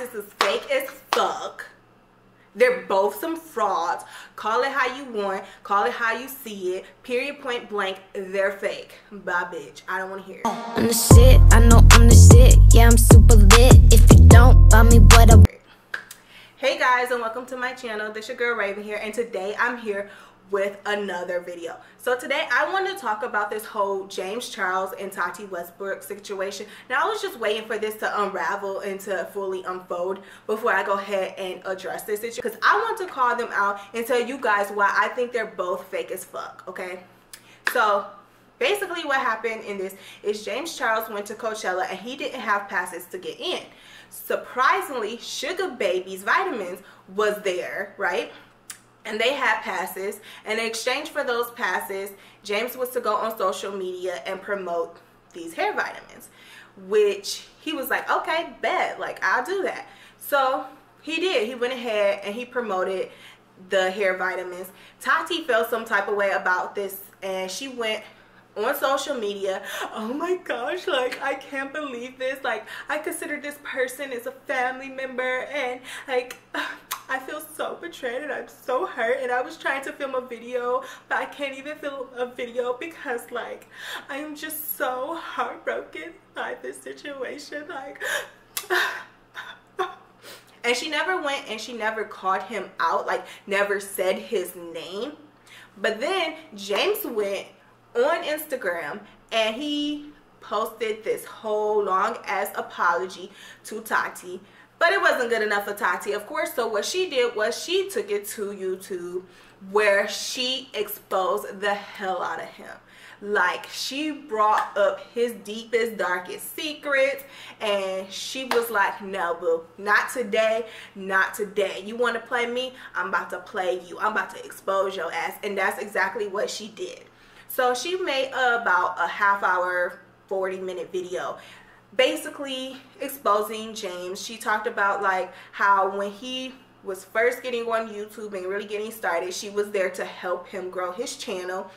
prices is fake as fuck. They're both some frauds. Call it how you want. Call it how you see it. Period, point blank. They're fake. Bye, bitch. I don't want to hear it. I'm the shit. I know I'm the shit. Yeah, I'm super lit. If you don't buy me what I... Hey guys, and welcome to my channel. This your girl Raven here, and today I'm here with another video. So today I want to talk about this whole James Charles and Tati Westbrook situation. Now I was just waiting for this to unravel and to fully unfold before I go ahead and address this issue, because I want to call them out and tell you guys why I think they're both fake as fuck. Okay, so basically what happened in this is James Charles went to Coachella and he didn't have passes to get in. Surprisingly, Sugar Baby's Vitamins was there, right? And they had passes, and in exchange for those passes, James was to go on social media and promote these hair vitamins, which he was like, okay, bet, like, I'll do that. So he did. He went ahead and he promoted the hair vitamins. Tati felt some type of way about this, and she went on social media, oh my gosh, like, I can't believe this, like, I consider this person as a family member, and like, I feel so betrayed and I'm so hurt, and I was trying to film a video but I can't even film a video because like I am just so heartbroken by this situation, like and she never went and she never called him out, like never said his name. But then James went on Instagram and he posted this whole long ass apology to Tati, but it wasn't good enough for Tati, of course. So what she did was she took it to YouTube, where she exposed the hell out of him. Like, she brought up his deepest, darkest secrets, and she was like, no boo, not today, not today. You want to play me? I'm about to play you. I'm about to expose your ass. And that's exactly what she did. So she made about a half-hour, 40-minute video basically exposing James. She talked about like how when he was first getting on YouTube and really getting started, she was there to help him grow his channel.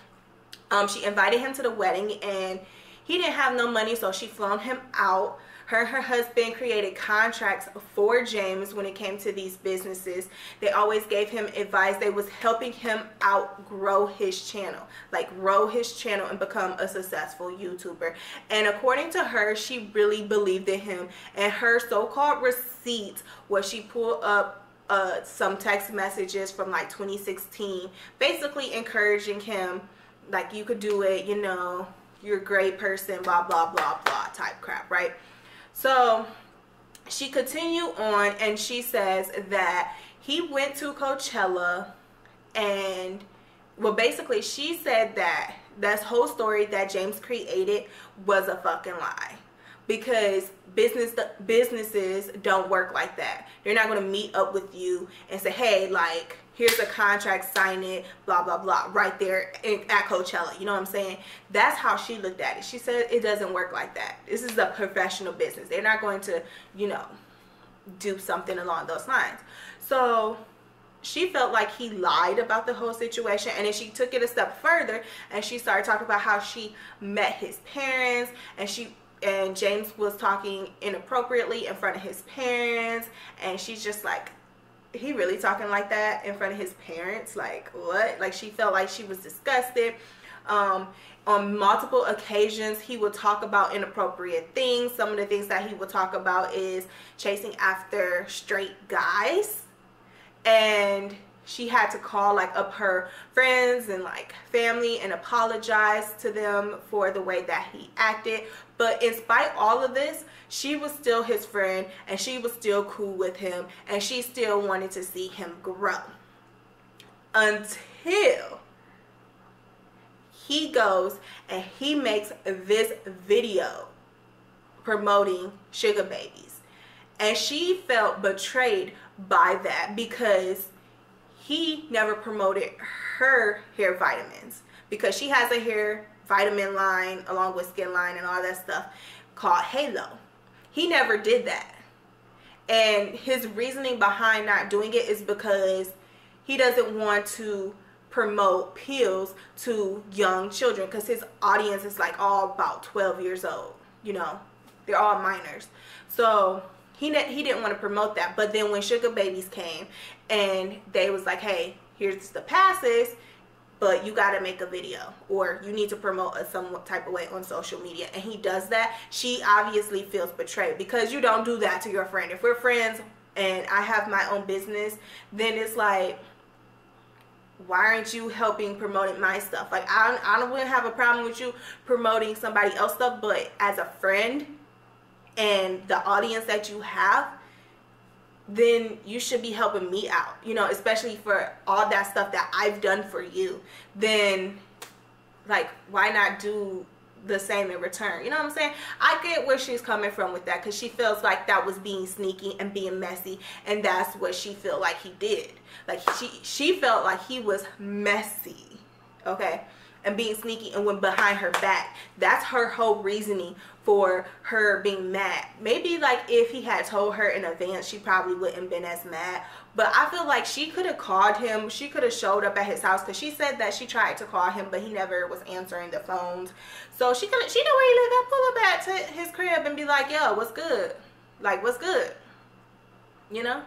She invited him to the wedding and he didn't have no money, so she flown him out. Her and her husband created contracts for James when it came to these businesses. They always gave him advice. They was helping him outgrow his channel, like grow his channel and become a successful YouTuber. And according to her, she really believed in him. And her so-called receipts, where she pulled up some text messages from like 2016, basically encouraging him, like, you could do it, you know, you're a great person, blah, blah, blah, blah type crap, right? So she continued on and she says that he went to Coachella and, well, basically she said that this whole story that James created was a fucking lie, because businesses don't work like that. They're not going to meet up with you and say, hey, like, here's a contract, sign it, blah, blah, blah, right there at Coachella. You know what I'm saying? That's how she looked at it. She said it doesn't work like that. This is a professional business. They're not going to, you know, do something along those lines. So she felt like he lied about the whole situation, and then she took it a step further and she started talking about how she met his parents, and James was talking inappropriately in front of his parents, and she's just like, he really talking like that in front of his parents? Like, what? Like, she felt like she was disgusted. On multiple occasions, he would talk about inappropriate things. Some of the things that he would talk about is chasing after straight guys, and she had to call like up her friends and like family and apologize to them for the way that he acted. But in spite of all of this, she was still his friend and she was still cool with him, and she still wanted to see him grow, until he goes and he makes this video promoting Sugar Babies. And she felt betrayed by that, because he never promoted her hair vitamins, because she has a hair vitamin line along with skin line and all that stuff called Halo. He never did that. And his reasoning behind not doing it is because he doesn't want to promote pills to young children, because his audience is like all about 12 years old, you know, they're all minors. So he didn't want to promote that. But then when Sugar Babies came and they was like, hey, here's the passes, but you got to make a video, or you need to promote a some type of way on social media, and he does that, she obviously feels betrayed, because you don't do that to your friend. If we're friends and I have my own business, then it's like, why aren't you helping promoting my stuff? Like, I wouldn't have a problem with you promoting somebody else's stuff, but as a friend and the audience that you have, then you should be helping me out, you know, especially for all that stuff that I've done for you. Then, like, why not do the same in return? You know what I'm saying? I get where she's coming from with that, because she feels like that was being sneaky and being messy, and that's what she felt like he did. Like, she felt like he was messy, okay, and being sneaky and went behind her back. That's her whole reasoning for her being mad. Maybe, like, if he had told her in advance, she probably wouldn't have been as mad. But I feel like she could have called him. She could have showed up at his house, because she said that she tried to call him, but he never was answering the phones. So she know where he lived at. Pull up back to his crib and be like, yo, what's good? Like, what's good? You know?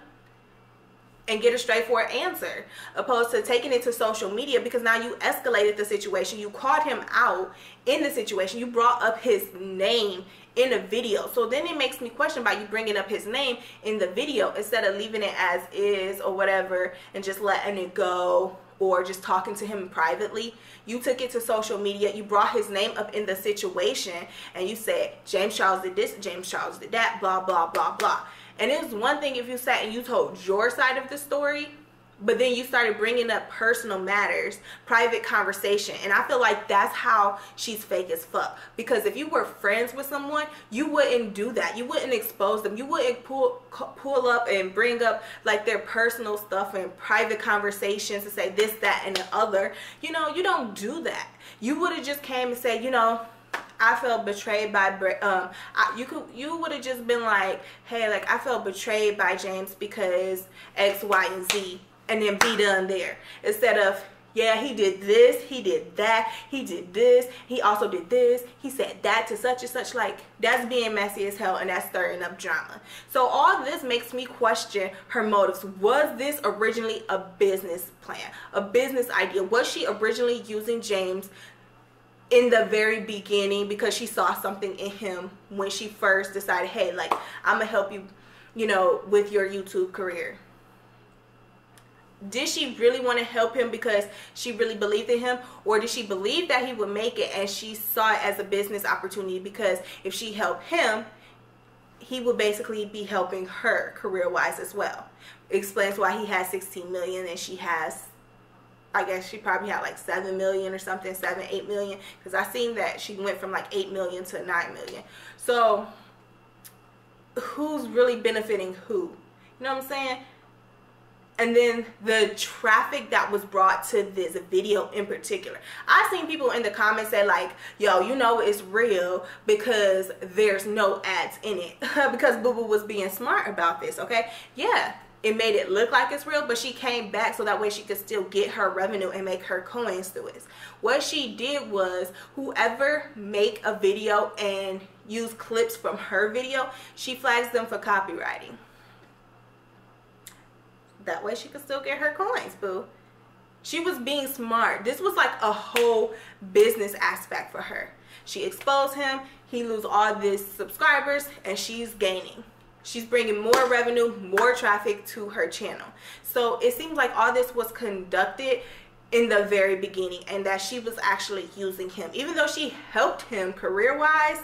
And get a straightforward answer, opposed to taking it to social media, because now you escalated the situation. You called him out in the situation. You brought up his name in a video. So then it makes me question about you bringing up his name in the video instead of leaving it as is or whatever and just letting it go, or just talking to him privately. You took it to social media. You brought his name up in the situation, and you said, James Charles did this, James Charles did that, blah, blah, blah, blah. And it was one thing if you sat and you told your side of the story, but then you started bringing up personal matters, private conversation. And I feel like that's how she's fake as fuck. Because if you were friends with someone, you wouldn't do that. You wouldn't expose them. You wouldn't pull up and bring up like their personal stuff and private conversations to say this, that, and the other. You know, you don't do that. You would have just came and said, you know, I felt betrayed by you would have just been like, hey, like, I felt betrayed by James because X, Y, and Z, and then be done there, instead of, yeah, he did this, he did that, he did this, he also did this, he said that to such and such. Like, that's being messy as hell, and that's stirring up drama. So all this makes me question her motives. Was this originally a business plan, a business idea? Was she originally using James in the very beginning because she saw something in him when she first decided, hey, like, I'm gonna help you, you know, with your YouTube career? Did she really want to help him because she really believed in him, or did she believe that he would make it and she saw it as a business opportunity, because if she helped him, he would basically be helping her career-wise as well? Explains why he has 16 million and she has, I guess she probably had like 7 million or something, 8 million, because I seen that she went from like 8 million to 9 million. So who's really benefiting who? You know what I'm saying? And then the traffic that was brought to this video in particular. I've seen people in the comments say like, yo, you know it's real because there's no ads in it. Because Boo Boo was being smart about this, okay? Yeah, it made it look like it's real, but she came back so that way she could still get her revenue and make her coins through it. What she did was, whoever make a video and use clips from her video, she flags them for copywriting. That way she could still get her coins, boo. She was being smart. This was like a whole business aspect for her. She exposed him, he lose all these subscribers, and she's gaining. She's bringing more revenue, more traffic to her channel. So it seems like all this was conducted in the very beginning, and that she was actually using him. Even though she helped him career-wise,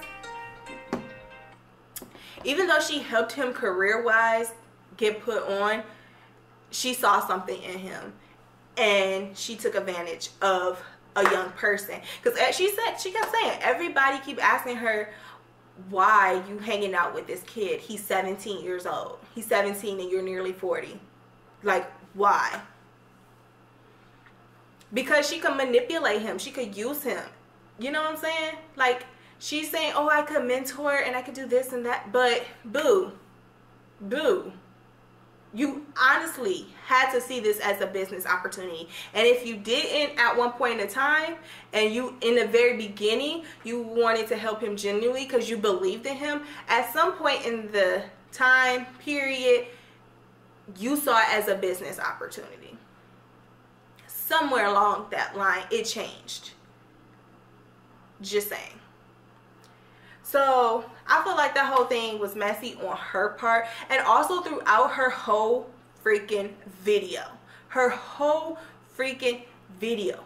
get put on, she saw something in him and she took advantage of a young person. Because she kept saying, everybody keep asking her, why you hanging out with this kid? He's 17 years old. He's 17 and you're nearly 40. Like, why? Because she could manipulate him. She could use him. You know what I'm saying? Like, she's saying, oh, I could mentor and I could do this and that. But, boo, you honestly had to see this as a business opportunity. And if you didn't at one point in time, and you, in the very beginning, you wanted to help him genuinely because you believed in him, at some point in the time period, you saw it as a business opportunity. Somewhere along that line, it changed. Just saying. So I feel like that whole thing was messy on her part, and also throughout her whole freaking video. Her whole freaking video,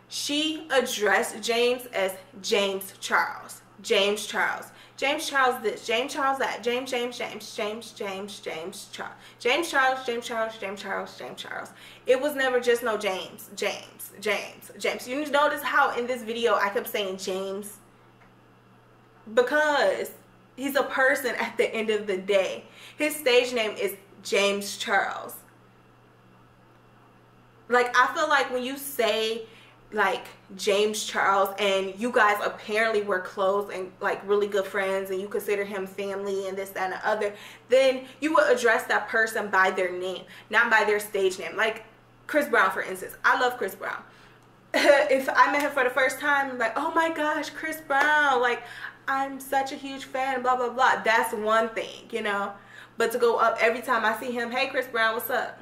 she addressed James as James Charles. James Charles. James Charles this, James Charles that, James Charles, James Charles. It was never just no James. You notice how in this video I kept saying James? Because he's a person at the end of the day. His stage name is James Charles. Like, I feel like when you say like James Charles and you guys apparently were close and like really good friends and you consider him family and this, that, and the other, then you would address that person by their name, not by their stage name. Like Chris Brown, for instance. I love Chris Brown. If I met him for the first time, I'm like, oh my gosh, Chris Brown, like I'm such a huge fan, blah blah blah. That's one thing, you know. But to go up every time I see him, hey Chris Brown, what's up?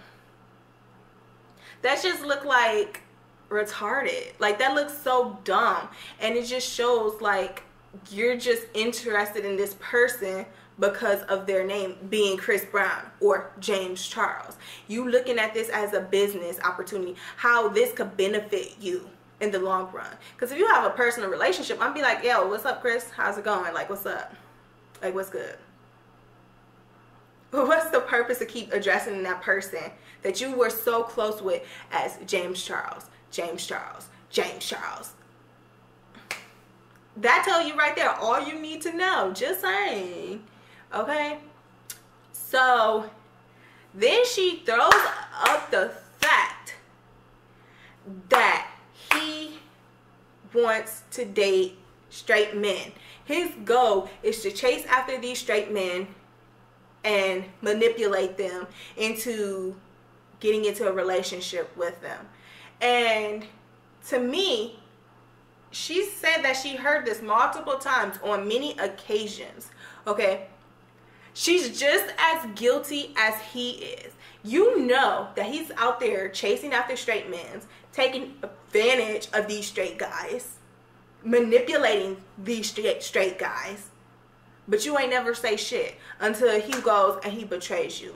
That just look like retarded. Like that looks so dumb, and it just shows like you're just interested in this person because of their name being Chris Brown or James Charles. You looking at this as a business opportunity, how this could benefit you in the long run. Because if you have a personal relationship, I'm be like, yo, what's up, Chris? How's it going? Like, what's up? Like, what's good? But what's the purpose of keep addressing that person that you were so close with as James Charles? James Charles, James Charles. That tell you right there all you need to know. Just saying. Okay? So then she throws up the fact that he wants to date straight men. His goal is to chase after these straight men and manipulate them into getting into a relationship with them. And to me, she said that she heard this multiple times on many occasions. Okay? She's just as guilty as he is. You know that he's out there chasing after straight men, taking advantage of these straight guys, manipulating these straight guys. But you ain't never say shit until he goes and he betrays you.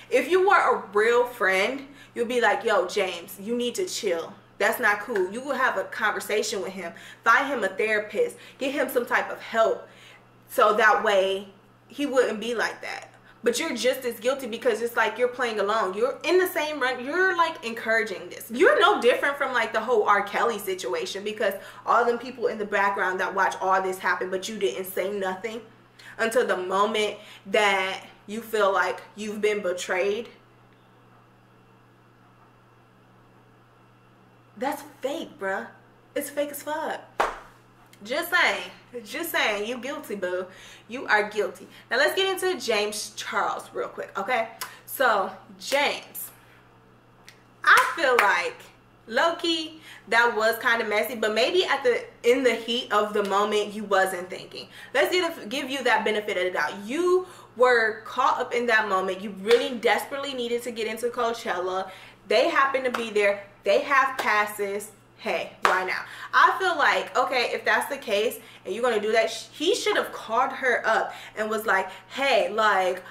If you were a real friend, you'll be like, yo, James, you need to chill. That's not cool. You will have a conversation with him. Find him a therapist. Get him some type of help. So that way he wouldn't be like that. But you're just as guilty because it's like you're playing along. You're in the same run. You're like encouraging this. You're no different from like the whole R. Kelly situation, because all them people in the background that watch all this happen, but you didn't say nothing until the moment that you feel like you've been betrayed. That's fake, bruh. It's fake as fuck. Just saying, you guilty, boo. You are guilty. Now let's get into James Charles real quick, okay? So James, I feel like low-key that was kind of messy, but maybe in the heat of the moment you wasn't thinking. Let's give you that benefit of the doubt. You were caught up in that moment. You really desperately needed to get into Coachella. They happen to be there. They have passes. Hey, why now? I feel like, okay, if that's the case and you're going to do that, he should have called her up and was like, hey, like,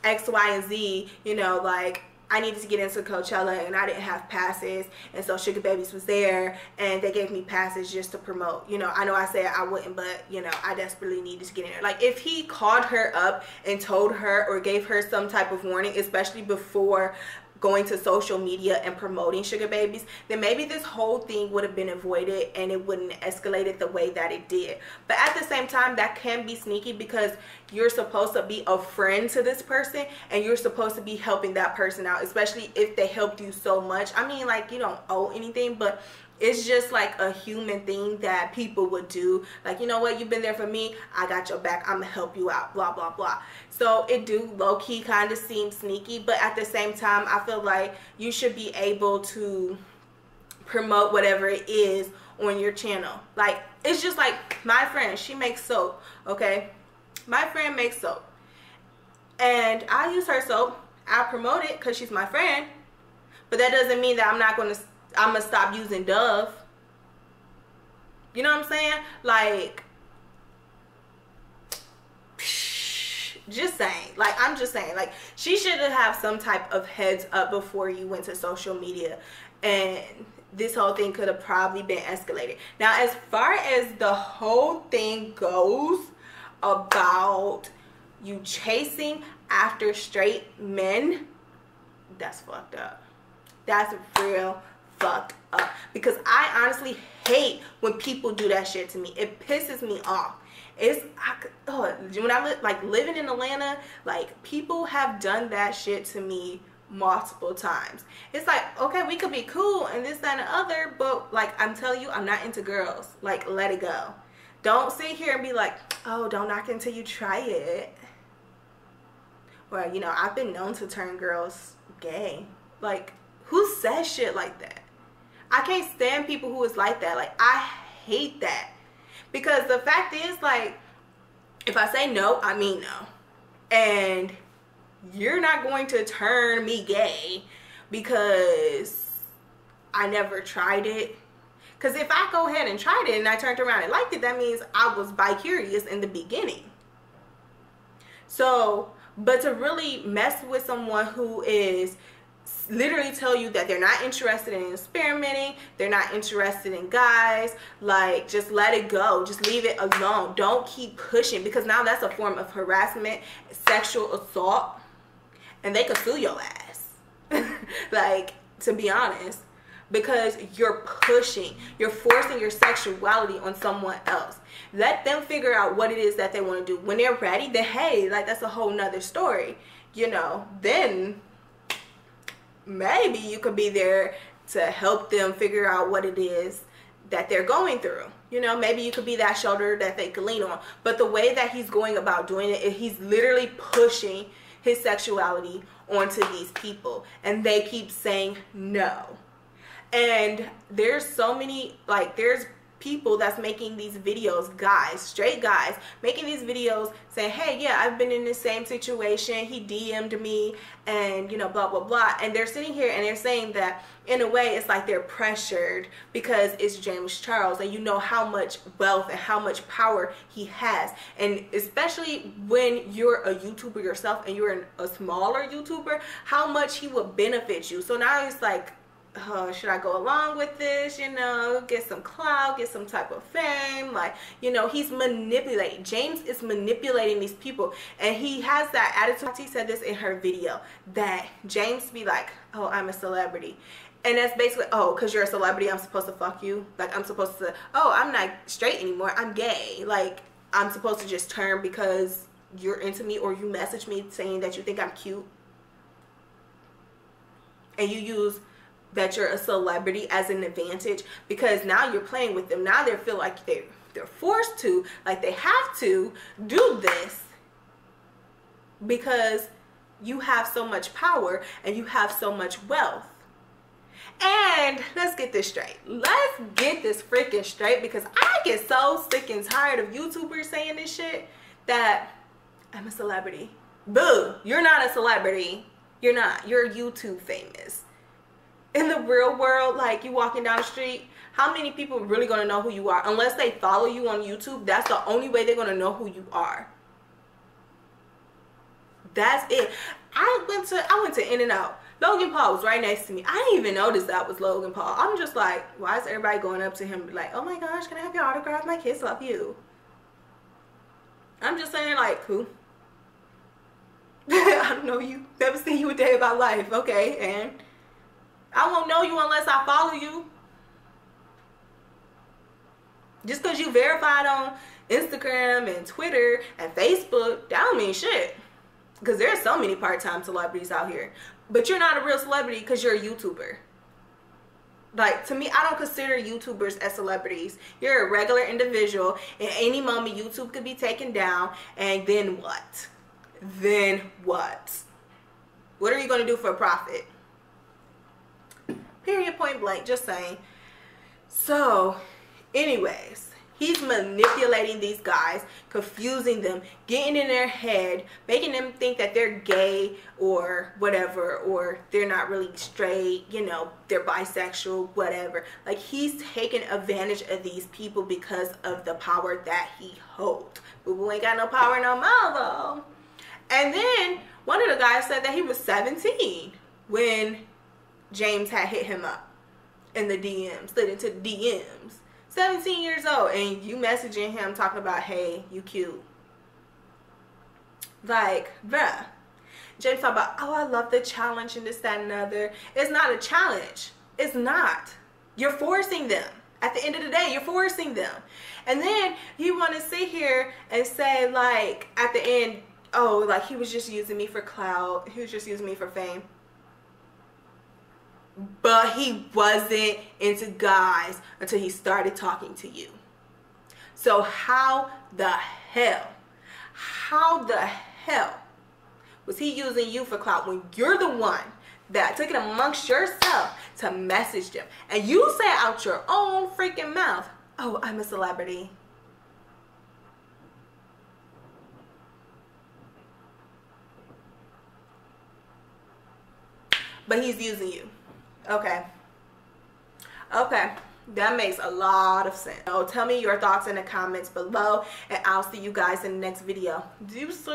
X, Y, and Z, you know, like, I needed to get into Coachella and I didn't have passes, and so Sugar Babies was there and they gave me passes just to promote. You know, I know I said I wouldn't, but, you know, I desperately needed to get in there. Like, if he called her up and told her or gave her some type of warning, especially before going to social media and promoting Sugar Babies, then maybe this whole thing would have been avoided and it wouldn't escalate the way that it did. But at the same time, that can be sneaky because you're supposed to be a friend to this person and you're supposed to be helping that person out, especially if they helped you so much. I mean, like, you don't owe anything, but it's just like a human thing that people would do. Like, you know what, you've been there for me, I got your back, I'm gonna help you out, blah blah blah. So it do low-key kind of seem sneaky, but at the same time, I feel like you should be able to promote whatever it is on your channel. Like, it's just like my friend, she makes soap, okay? My friend makes soap. and I use her soap. I promote it because she's my friend, but that doesn't mean that I'm gonna stop using Dove. You know what I'm saying? Like, just saying. Like, I'm just saying. Like, she should have some type of heads up before you went to social media, and this whole thing could have probably been escalated. Now, as far as the whole thing goes about you chasing after straight men, that's fucked up. That's real fucked up. Because I honestly hate when people do that shit to me. It pisses me off. When I living in Atlanta, like, people have done that shit to me multiple times. It's like, okay, we could be cool and this, that, and the other, but like, I'm telling you, I'm not into girls. Like, let it go. Don't sit here and be like, oh, don't knock it until you try it. Well, you know, I've been known to turn girls gay. Like, who says shit like that? I can't stand people who is like that. Like, I hate that. Because the fact is, like, if I say no, I mean no. And you're not going to turn me gay because I never tried it. Because if I go ahead and tried it and I turned around and liked it, that means I was bi-curious in the beginning. So, but to really mess with someone who is literally tell you that they're not interested in experimenting, they're not interested in guys, like, just let it go. Just leave it alone. Don't keep pushing, because now that's a form of harassment, sexual assault, and they could sue your ass. Like, to be honest, because you're pushing, you're forcing your sexuality on someone else. Let them figure out what it is that they want to do. When they're ready, then hey, like, that's a whole nother story, you know. Then maybe you could be there to help them figure out what it is that they're going through. You know, maybe you could be that shoulder that they could lean on. But the way that he's going about doing it, he's literally pushing his sexuality onto these people, and they keep saying no. And there's so many, like, there's people that's making these videos, guys, straight guys, making these videos saying, hey, yeah, I've been in the same situation, he DM'd me, and, you know, blah, blah, blah. And they're sitting here and they're saying that, in a way, it's like they're pressured because it's James Charles, and you know how much wealth and how much power he has. And especially when you're a YouTuber yourself and you're a smaller YouTuber, how much he would benefit you. So now it's like, oh, should I go along with this, you know, get some clout, get some type of fame? Like, you know, he's manipulating. James is manipulating these people, and he has that attitude. Tati said this in her video, that James be like, oh, I'm a celebrity. And that's basically, oh, because you're a celebrity, I'm supposed to fuck you? Like, I'm supposed to, oh, I'm not straight anymore, I'm gay. Like, I'm supposed to just turn because you're into me, or you message me saying that you think I'm cute, and you use that you're a celebrity as an advantage, because now you're playing with them. Now they feel like they're forced to, like they have to do this because you have so much power and you have so much wealth. And let's get this straight. Let's get this freaking straight, because I get so sick and tired of YouTubers saying this shit, that I'm a celebrity. Boo, you're not a celebrity. You're not. You're YouTube famous. In the real world, like, you walking down the street, how many people are really going to know who you are? Unless they follow you on YouTube, that's the only way they're going to know who you are. That's it. I went to In-N-Out. Logan Paul was right next to me. I didn't even notice that was Logan Paul. I'm just like, why is everybody going up to him like, oh my gosh, can I have your autograph? My kids love you. I'm just saying, like, who? I don't know you. Never seen you a day of my life. Okay, and I won't know you unless I follow you. Just because you verified on Instagram and Twitter and Facebook, that don't mean shit. Because there's so many part-time celebrities out here. But you're not a real celebrity because you're a YouTuber. Like, to me, I don't consider YouTubers as celebrities. You're a regular individual. At any moment, YouTube could be taken down. And then what? Then what? What are you going to do for a profit? Period, point blank, just saying. So, anyways, He's manipulating these guys, confusing them, getting in their head, making them think that they're gay or whatever, or they're not really straight, you know, they're bisexual, whatever. Like, he's taking advantage of these people because of the power that he holds. Boo-boo ain't got no power no more, though. And then one of the guys said that he was 17 when James had hit him up in the DMs, slid into the DMs. 17 years old, and you messaging him talking about, hey, you cute. Like, bruh. James talking about, oh, I love the challenge and this, that, and other. It's not a challenge. It's not. You're forcing them. At the end of the day, you're forcing them. And then you want to sit here and say, like, at the end, oh, like, he was just using me for clout. He was just using me for fame. But he wasn't into guys until he started talking to you. So how the hell was he using you for clout when you're the one that took it amongst yourself to message them? And you say out your own freaking mouth, oh, I'm a celebrity. But he's using you. Okay, that makes a lot of sense. So tell me your thoughts in the comments below, and I'll see you guys in the next video. Deuces.